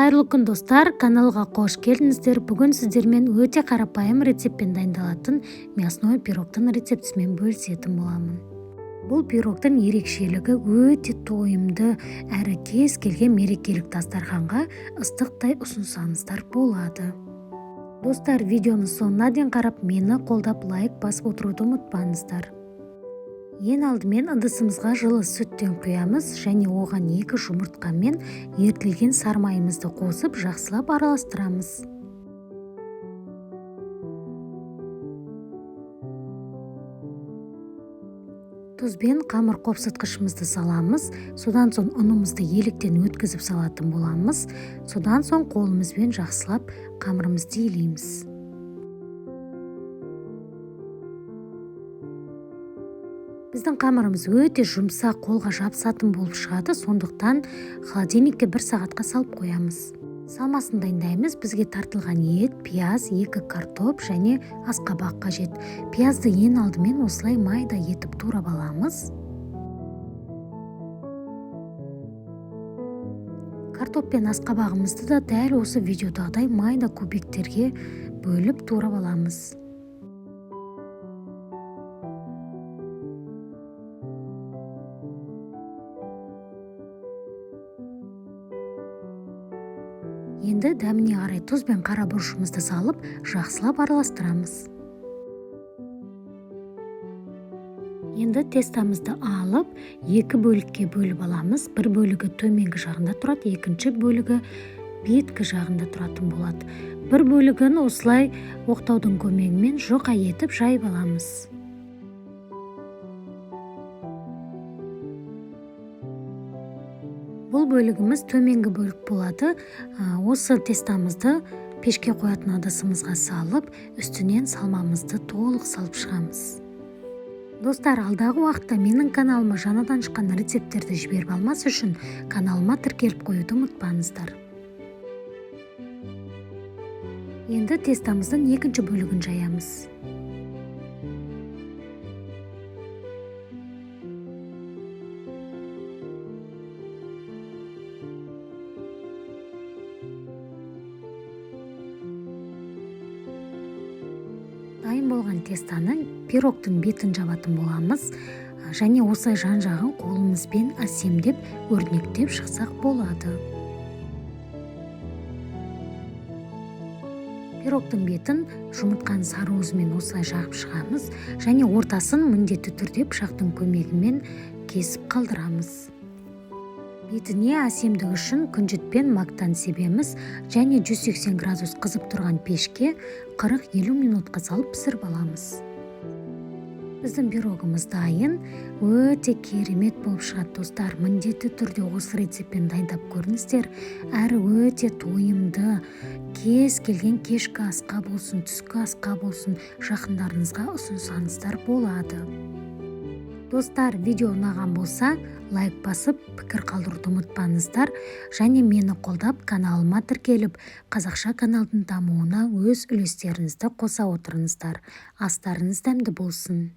Кайырлуу күн достар, каналга кош келдиңиздер. Бүгүн сиздермен өтө карапайым рецептпен дайындалатын мясной пирогдун рецептисимен бөлүшетін боламын. Бул пирогдун ерекшелиги өтө тоюмдуу әрі кез келген мерекелик дастарханга ыстыктай усунсаңыздар болот. Достар, видеону сонуна дейин карап, мени колдоп лайк басып отурууду унутпаңыздар. Ең алдымен ыдысымызга жылы сүттөн куябыз және оған 2 жұмыртқа мен эритилген сармайымызды косуп, жакшылап аралаштырабыз. Туз бен камыр копсоткучубузду салабыз. Содан соң унубузду электен өткүзүп салатын боламыз. Содан соң колубузбен жакшылап камырыбызды илейбиз. Биздин камырыбыз өтө жумсак, колго жапсатын болуп чыгат, сондуктан холодильникке 1 саатка салып коябыз. Салмасын дайындайбыз. Бизге тартылган эт, пияз, 2 картоп және аскабак кажет. Пиязды эң алдымен осылай майда етип туурап алабыз. Картоп пен аскабагыбызды да дәл осы видеодагыдай майда кубиктерге бөлүп туурап алабыз. Енді дәміне қарай туз бен кара бурушубузду салып, жакшылап аралаштырабыз. Енді тестамызды алып, 2 бөлүккө бөлүп аламыз. Бір бөлүгү төменги жагында турат, экинчи бөлүгү бетки жагында туратын болот. Бір бөлүгүн осылай октоодун көмөгү жука етип жайып аламыз. Бұл бөлігіміз төменгі бөлік болады. Осы тестамызды пешке қоятын ыдысымызга салып, үстінен салмамызды толық салып шығамыз. Достар, алдағы уақытта менің каналыма жаңадан шыққан рецепттерді жіберіп алмас үшін каналыма тіркеліп қоюды ұмытпаңыздар. Енді тестамыздың екінші бөлігін жаямыз. Дайын болған тестаны пирогдун бетін жабатын боламыз, және осылай жан-жағын колубузбен асемдеп, өрнектеп шықсақ болады. Пирогдун бетін жұмыртқанын сары уызымен осылай жағып шығамыз, және ортасын міндетті түрде пышақтың көмегімен кесіп қалдырамыз. Бетіне асемдік үшін күнжітпен мактан себеміз, және 180 градус қызып тұрған пешке 40-50 минутқа салып пісіріп аламыз. Біздің пирогымыз дайын, өте керемет болып шығады достар. Міндетті түрде осы рецептпен дайындап көріңіздер. Әрі өте тойымды, кез келген кешкі асқа болсын, түскі асқа болсын, жақындарыңызға ұсынсаңыздар болады. Достар, видео ұнаған болса, лайк басып, пікір қалдыруды ұмытпаңыздар, және мені қолдап, каналыма тіркеліп, қазақша каналдың дамуына өз үлестеріңізді қоса отырыңыздар. Астарыңыз дәмді болсын.